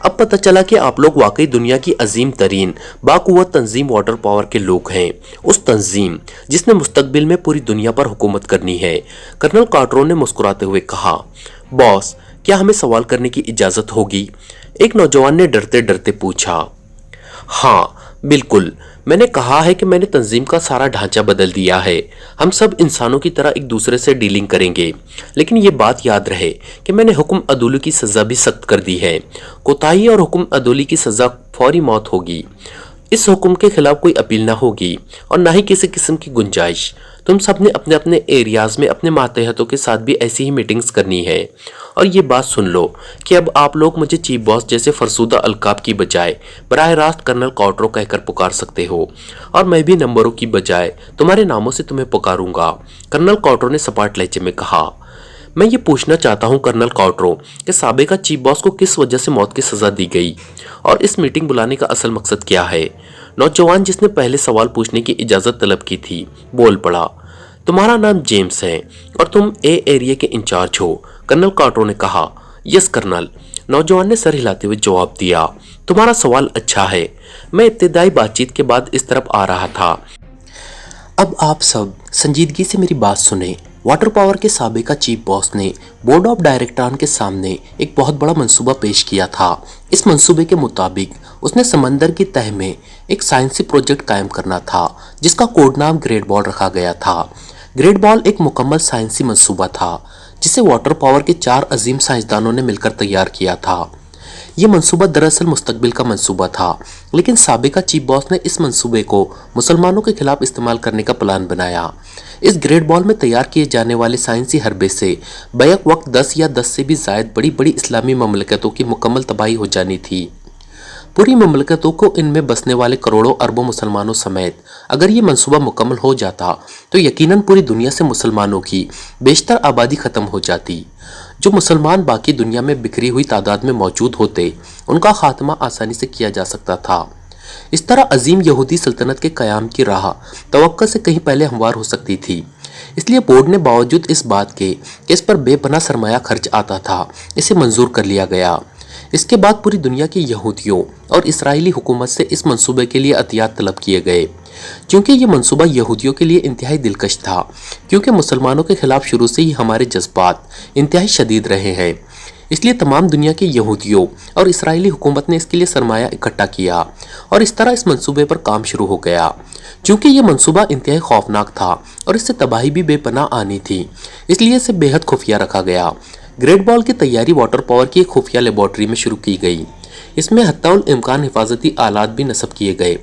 اب پتہ چلا کہ آپ لوگ واقعی دنیا کی عظیم ترین باقوت تنظیم واٹر پاور کے لوگ ہیں، اس تنظیم جس نے مستقبل میں پوری دنیا پر حکومت کرنی ہے۔ کرنل کارٹرو نے مسکراتے ہوئے کہا، باس، کیا ہمیں سوال کرنے کی اجازت ہوگی؟ ایک نوجوان نے ڈرتے ڈرتے پوچھا۔ ہاں بالکل، میں نے کہا ہے کہ میں نے تنظیم کا سارا ڈھانچہ بدل دیا ہے۔ ہم سب انسانوں کی طرح ایک دوسرے سے ڈیلنگ کریں گے، لیکن یہ بات یاد رہے کہ میں نے حکم عدولی کی سزا بھی سخت کر دی ہے۔ کوتاہی اور حکم عدولی کی سزا فوری موت ہوگی۔ اس حکم کے خلاف کوئی اپیل نہ ہوگی اور نہ ہی کسی قسم کی گنجائش۔ تم سب نے اپنے اپنے ایریاز میں اپنے ماتحتوں کے ساتھ بھی ایسی ہی میٹنگز کرنی ہے۔ اور یہ بات سن لو کہ اب آپ لوگ مجھے چیف باس جیسے فرسودہ القاب کی بجائے براہ راست کرنل کارٹرو کہہ کر پکار سکتے ہو، اور میں بھی نمبروں کی بجائے تمہارے ناموں سے تمہیں پکاروں گا۔ کرنل کارٹرو نے سپاٹ لہجے میں کہا۔ میں یہ پوچھنا چاہتا ہوں کرنل کارٹرو کہ سابقہ چیف باس کو کس وجہ سے موت کی سزا دی گئی، اور اس میٹنگ بلانے کا اصل مقصد کیا ہے؟ نوجوان جس نے پہلے سوال پوچھنے کی اجازت طلب کی تھی بول پڑا۔ تمہارا نام جیمز ہے اور تم اے ایریا کے انچارج ہو، کرنل کارٹرو نے کہا۔ یس کرنل، نوجوان نے سر ہلاتے ہوئے جواب دیا۔ تمہارا سوال اچھا ہے۔ میں ابتدائی بات چیت کے بعد اس طرف آ رہا تھا۔ اب آپ سب سنجیدگی سے میری بات سنیں۔ واٹر پاور کے سابقہ چیف باس نے بورڈ آف ڈائریکٹران کے سامنے ایک بہت بڑا منصوبہ پیش کیا تھا۔ اس منصوبے کے مطابق اس نے سمندر کی تہہ میں ایک سائنسی پروجیکٹ قائم کرنا تھا جس کا کوڈ نام گریٹ بال رکھا گیا تھا۔ گریٹ بال ایک مکمل سائنسی منصوبہ تھا جسے واٹر پاور کے 4 عظیم سائنسدانوں نے مل کر تیار کیا تھا۔ یہ منصوبہ دراصل مستقبل کا منصوبہ تھا، لیکن سابقہ چیف باس نے اس منصوبے کو مسلمانوں کے خلاف استعمال کرنے کا پلان بنایا۔ اس گریٹ بال میں تیار کیے جانے والے سائنسی حربے سے بیک وقت 10 یا 10 سے بھی زائد بڑی بڑی اسلامی مملکتوں کی مکمل تباہی ہو جانی تھی۔ پوری مملکتوں کو ان میں بسنے والے کروڑوں اربوں مسلمانوں سمیت اگر یہ منصوبہ مکمل ہو جاتا تو یقیناً پوری دنیا سے مسلمانوں کی بیشتر آبادی ختم ہو جاتی۔ جو مسلمان باقی دنیا میں بکھری ہوئی تعداد میں موجود ہوتے، ان کا خاتمہ آسانی سے کیا جا سکتا تھا۔ اس طرح عظیم یہودی سلطنت کے قیام کی راہ توقع سے کہیں پہلے ہموار ہو سکتی تھی۔ اس لیے بورڈ نے باوجود اس بات کے کہ اس پر بے پناہ سرمایہ خرچ آتا تھا، اسے منظور کر لیا گیا۔ اس کے بعد پوری دنیا کی یہودیوں اور اسرائیلی حکومت سے اس منصوبے کے لیے عطیات طلب کیے گئے۔ چونکہ یہ منصوبہ یہودیوں کے لیے انتہائی دلکش تھا، کیونکہ مسلمانوں کے خلاف شروع سے ہی ہمارے جذبات انتہائی شدید رہے ہیں، اس لیے تمام دنیا کے یہودیوں اور اسرائیلی حکومت نے اس کے لیے سرمایہ اکٹھا کیا اور اس طرح اس منصوبے پر کام شروع ہو گیا۔ چونکہ یہ منصوبہ انتہائی خوفناک تھا اور اس سے تباہی بھی بے پناہ آنی تھی، اس لیے اسے بے حد خفیہ رکھا گیا۔ گریٹ بال کی تیاری واٹر پاور کی ایک خفیہ لیبارٹری میں شروع کی گئی۔ اس میں حتی الامکان حفاظتی آلات بھی نصب کیے گئے۔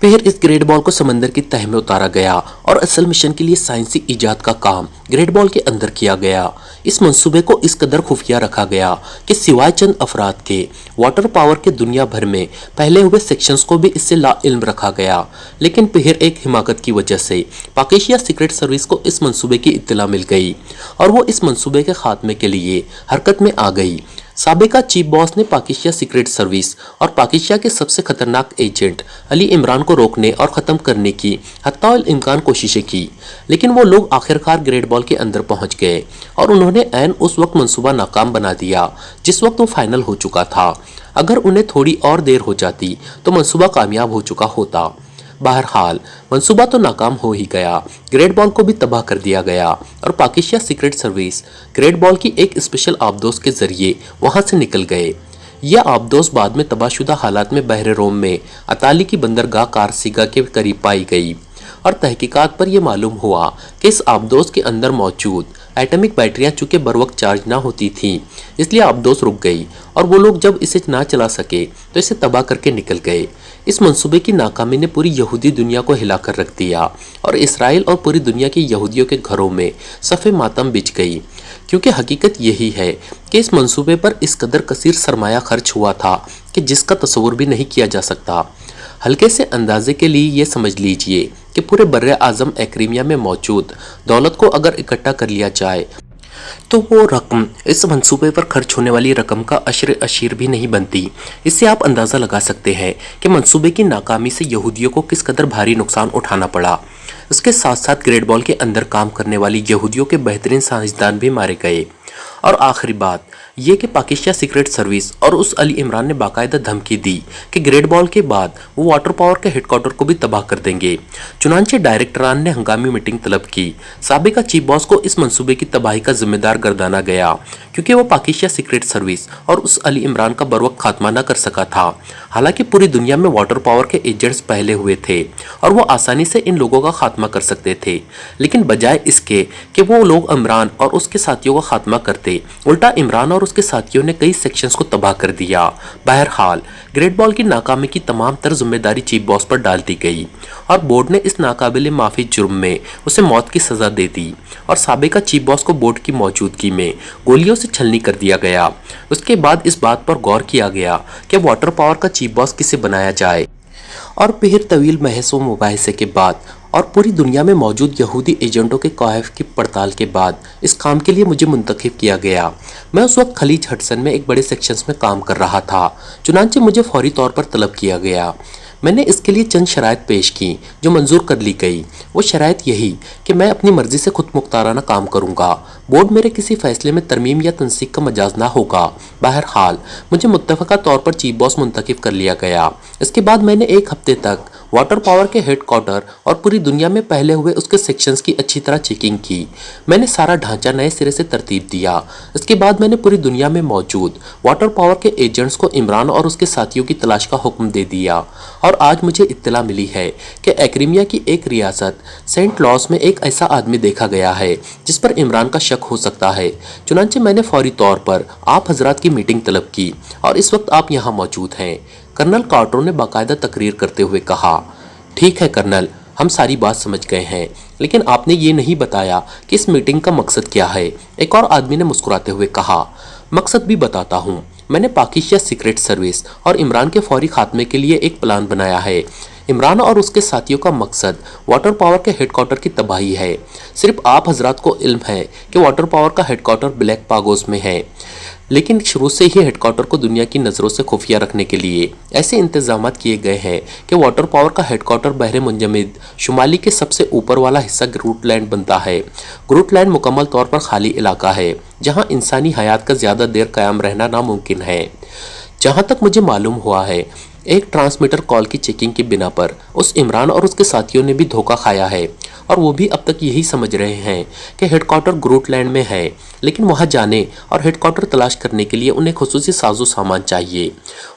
پھر اس گریٹ بال کو سمندر کی تہہ میں اتارا گیا اور اصل مشن کے لیے سائنسی ایجاد کا کام گریٹ بال کے اندر کیا گیا۔ اس منصوبے کو اس قدر خفیہ رکھا گیا کہ سوائے چند افراد کے واٹر پاور کے دنیا بھر میں پھیلے ہوئے سیکشنز کو بھی اس سے لا علم رکھا گیا۔ لیکن پھر ایک حماقت کی وجہ سے پاکیشیا سیکرٹ سروس کو اس منصوبے کی اطلاع مل گئی اور وہ اس منصوبے کے خاتمے کے لیے حرکت میں آ گئی۔ سابقہ چیف باس نے پاکیشیا سیکرٹ سروس اور پاکیشیا کے سب سے خطرناک ایجنٹ علی عمران کو روکنے اور ختم کرنے کی حتی الامکان کوششیں کی، لیکن وہ لوگ آخرکار گریٹ بال کے اندر پہنچ گئے اور انہوں نے عین اس وقت منصوبہ ناکام بنا دیا جس وقت وہ فائنل ہو چکا تھا۔ اگر انہیں تھوڑی اور دیر ہو جاتی تو منصوبہ کامیاب ہو چکا ہوتا۔ بہرحال منصوبہ تو ناکام ہو ہی گیا، گریٹ بال کو بھی تباہ کر دیا گیا اور پاکیشیا سیکرٹ سروس گریٹ بال کی ایک اسپیشل آبدوز کے ذریعے وہاں سے نکل گئے۔ یہ آبدوز بعد میں تباہ شدہ حالات میں بحر روم میں اطالی کی بندرگاہ کارسیگا کے قریب پائی گئی، اور تحقیقات پر یہ معلوم ہوا کہ اس آبدوز کے اندر موجود ایٹمک بیٹریاں چونکہ بروقت چارج نہ ہوتی تھیں، اس لیے آبدوز رک گئی اور وہ لوگ جب اسے نہ چلا سکے تو اسے تباہ کر کے نکل گئے۔ اس منصوبے کی ناکامی نے پوری یہودی دنیا کو ہلا کر رکھ دیا اور اسرائیل اور پوری دنیا کے یہودیوں کے گھروں میں صف ماتم بچھ گئی، کیونکہ حقیقت یہی ہے کہ اس منصوبے پر اس قدر کثیر سرمایہ خرچ ہوا تھا کہ جس کا تصور بھی نہیں کیا جا سکتا۔ ہلکے سے اندازے کے لیے یہ سمجھ لیجئے کہ پورے بر اعظم ایکریمیا میں موجود دولت کو اگر اکٹھا کر لیا جائے تو وہ رقم اس منصوبے پر خرچ ہونے والی رقم کا عشیر بھی نہیں بنتی۔ اس سے آپ اندازہ لگا سکتے ہیں کہ منصوبے کی ناکامی سے یہودیوں کو کس قدر بھاری نقصان اٹھانا پڑا۔ اس کے ساتھ ساتھ گریٹ بال کے اندر کام کرنے والی یہودیوں کے بہترین سائنسدان بھی مارے گئے۔ اور آخری بات، یہ کہ پاکستان سیکرٹ سروس اور اس علی عمران نے باقاعدہ دھمکی دی کہ گریٹ بال کے بعد وہ واٹر پاور کے ہیڈ کوارٹر کو بھی تباہ کر دیں گے۔ چنانچہ ڈائریکٹران نے ہنگامی میٹنگ طلب کی۔ سابقہ چیف باس کو اس منصوبے کی تباہی کا ذمہ دار گردانا گیا کیونکہ وہ پاکستان سیکرٹ سروس اور اس علی عمران کا بروقت خاتمہ نہ کر سکا تھا۔ حالانکہ پوری دنیا میں واٹر پاور کے ایجنٹس پہلے ہوئے تھے اور وہ آسانی سے ان لوگوں کا خاتمہ کر سکتے تھے، لیکن بجائے اس کے کہ وہ لوگ عمران اور اس کے ساتھیوں کا خاتمہ کرتے، الٹا عمران اور اس کے ساتھیوں نے کئی سیکشنز کو تباہ کر دیا۔ بہرحال گریٹ بال کی ناکامی کی تمام تر ذمہ داری چیف باس پر ڈال دی گئی اور بورڈ نے اس ناقابل معافی جرم میں اسے موت کی سزا دے دی اور سابقہ چیف باس کو بورڈ کی موجودگی میں گولیوں سے چھلنی کر دیا گیا۔ اس کے بعد اس بات پر غور کیا گیا کہ واٹر پاور کا چیف باس کسے بنایا جائے، اور پھر طویل بحث و مباحثے کے بعد اور پوری دنیا میں موجود یہودی ایجنٹوں کے کوائف کی پڑتال کے بعد اس کام کے لیے مجھے منتخب کیا گیا۔ میں اس وقت خلیج ہڈسن میں ایک بڑے سیکشنز میں کام کر رہا تھا، چنانچہ مجھے فوری طور پر طلب کیا گیا۔ میں نے اس کے لیے چند شرائط پیش کی جو منظور کر لی گئی۔ وہ شرائط یہی کہ میں اپنی مرضی سے خود مختارانہ کام کروں گا، بورڈ میرے کسی فیصلے میں ترمیم یا تنسیق کا مجاز نہ ہوگا۔ بہرحال مجھے متفقہ طور پر چیف باس منتخب کر لیا گیا۔ اس کے بعد میں نے ایک ہفتے تک واٹر پاور کے ہیڈ کوارٹر اور پوری دنیا میں پہلے ہوئے اس کے سیکشنز کی اچھی طرح چیکنگ کی۔ میں نے سارا ڈھانچہ نئے سرے سے ترتیب دیا۔ اس کے بعد میں نے پوری دنیا میں موجود واٹر پاور کے ایجنٹس کو عمران اور اس کے ساتھیوں کی تلاش کا حکم دے دیا، اور آج مجھے اطلاع ملی ہے کہ ایکریمیا کی ایک ریاست سینٹ لاس میں ایک ایسا آدمی دیکھا گیا ہے جس پر عمران کا شک ہو سکتا ہے۔ چنانچہ میں نے فوری طور پر آپ حضرات کی میٹنگ طلب کی اور اس وقت آپ یہاں موجود ہیں۔ کرنل کارٹر نے باقاعدہ تقریر کرتے ہوئے کہا، ٹھیک ہے کرنل، ہم ساری بات سمجھ گئے ہیں، لیکن آپ نے یہ نہیں بتایا کہ اس میٹنگ کا مقصد کیا ہے۔ ایک اور آدمی نے مسکراتے ہوئے کہا، مقصد بھی بتاتا ہوں۔ میں نے پاکستان سیکرٹ سروس اور عمران کے فوری خاتمے کے لیے ایک پلان بنایا ہے۔ عمران اور اس کے ساتھیوں کا مقصد واٹر پاور کے ہیڈ کوارٹر کی تباہی ہے۔ صرف آپ حضرات کو علم ہے کہ واٹر پاور کا ہیڈ کوارٹر بلیک پاگوس میں ہے، لیکن شروع سے ہی ہیڈ کوارٹر کو دنیا کی نظروں سے خفیہ رکھنے کے لیے ایسے انتظامات کیے گئے ہیں کہ واٹر پاور کا ہیڈ کوارٹر بحر منجمد شمالی کے سب سے اوپر والا حصہ گروٹ لینڈ بنتا ہے۔ گروٹ لینڈ مکمل طور پر خالی علاقہ ہے جہاں انسانی حیات کا زیادہ دیر قیام رہنا ناممکن ہے۔ جہاں تک مجھے معلوم ہوا ہے، ایک ٹرانسمیٹر کال کی چیکنگ کی بنا پر اس عمران اور اس کے ساتھیوں نے بھی دھوکہ کھایا ہے، اور وہ بھی اب تک یہی سمجھ رہے ہیں کہ ہیڈ کوارٹر گروٹ لینڈ میں ہے، لیکن وہاں جانے اور ہیڈ کوارٹر تلاش کرنے کے لیے انہیں خصوصی ساز و سامان چاہیے۔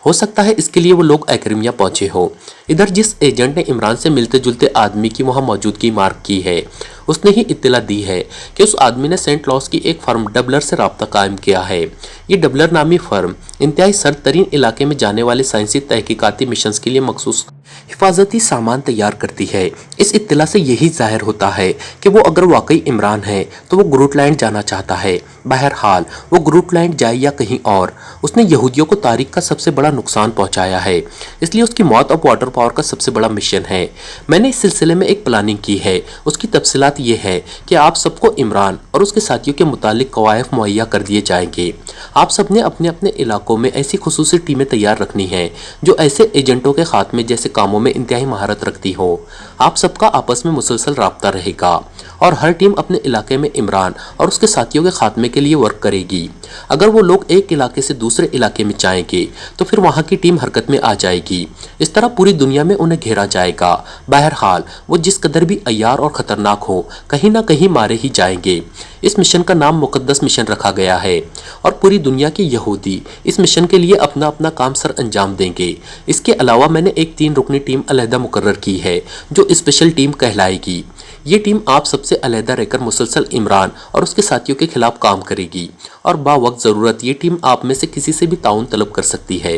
ہو سکتا ہے اس کے لیے وہ لوگ ایکریمیا پہنچے ہو۔ ادھر جس ایجنٹ نے عمران سے ملتے جلتے آدمی کی وہاں موجودگی مارک کی ہے، اس نے ہی اطلاع دی ہے کہ اس آدمی نے سینٹ لاس کی ایک فرم ڈبلر سے رابطہ قائم کیا ہے۔ یہ ڈبلر نامی فرم انتہائی سرد ترین علاقے میں جانے والے سائنسی تحقیقاتی مشنز کے لیے مخصوص حفاظتی سامان تیار کرتی ہے۔ اس اطلاع سے یہی ظاہر ہوتا ہے کہ وہ اگر واقعی عمران ہے تو وہ گروٹ لینڈ جانا چاہتا ہے۔ بہرحال وہ گروٹ لینڈ جائے یا کہیں اور، اس نے یہودیوں کو تاریخ کا سب سے بڑا نقصان پہنچایا ہے، اس لیے اس کی موت اب واٹر پاور کا سب سے بڑا مشن ہے۔ میں نے اس سلسلے میں ایک پلاننگ کی ہے۔ اس کی تفصیلات یہ ہے کہ آپ سب کو عمران اور اس کے ساتھیوں کے متعلق قوائف مہیا کر دیے جائیں گے۔ آپ سب نے اپنے اپنے علاقوں میں ایسی خصوصی ٹیمیں تیار رکھنی ہیں جو ایسے ایجنٹوں کے خاتمے جیسے کاموں میں انتہائی مہارت رکھتی ہو۔ آپ سب کا آپس میں مسلسل رابطہ رہے گا اور ہر ٹیم اپنے علاقے میں عمران اور اس کے ساتھیوں کے خاتمے کے لیے ورک کرے گی۔ اگر وہ لوگ ایک علاقے سے دوسرے علاقے میں جائیں گے تو پھر وہاں کی ٹیم حرکت میں آ جائے گی۔ اس طرح پوری دنیا میں انہیں گھیرا جائے گا۔ بہرحال وہ جس قدر بھی عیار اور خطرناک ہو، کہیں نہ کہیں مارے ہی جائیں گے۔ اس مشن کا نام مقدس مشن رکھا گیا ہے اور پوری دنیا کے یہودی اس مشن کے لیے اپنا اپنا کام سر انجام دیں گے۔ اس کے علاوہ میں نے ایک 3 رکنی ٹیم علیحدہ مقرر کی ہے جو اسپیشل ٹیم کہلائے گی۔ یہ ٹیم آپ سب سے علیحدہ رہ کر مسلسل عمران اور اس کے ساتھیوں کے خلاف کام کرے گی، اور با وقت ضرورت یہ ٹیم آپ میں سے کسی سے بھی تعاون طلب کر سکتی ہے،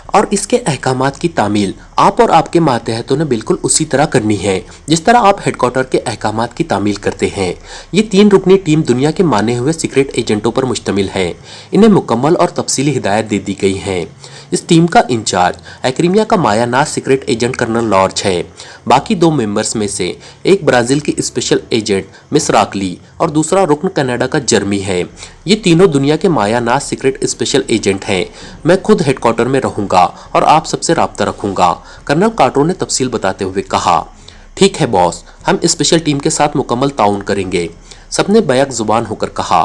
اور اس کے احکامات کی تعمیل آپ اور آپ کے ماتحتوں نے بالکل اسی طرح کرنی ہے جس طرح آپ ہیڈ کوارٹر کے احکامات کی تعمیل کرتے ہیں۔ یہ 3 رکنی ٹیم دنیا کے مانے ہوئے سیکرٹ ایجنٹوں پر مشتمل ہے۔ انہیں مکمل اور تفصیلی ہدایت دے دی گئی ہیں۔ اس ٹیم کا انچارج ایکریمیا کا مایا ناز سیکرٹ ایجنٹ کرنل لارج ہے۔ باقی 2 ممبرز میں سے ایک برازیل کی اسپیشل ایجنٹ مس راکلی اور دوسرا رکن کینیڈا کا جرمی ہے۔ یہ تینوں دنیا کے مایا ناز سیکرٹ اسپیشل ایجنٹ ہیں۔ میں خود ہیڈ کوارٹر میں رہوں گا اور آپ سب سے رابطہ رکھوں گا، کرنل کارٹر نے تفصیل بتاتے ہوئے کہا۔ ٹھیک ہے باس، ہم اسپیشل ٹیم کے ساتھ مکمل تعاون کریں گے، سب نے بیک زبان ہو کر کہا۔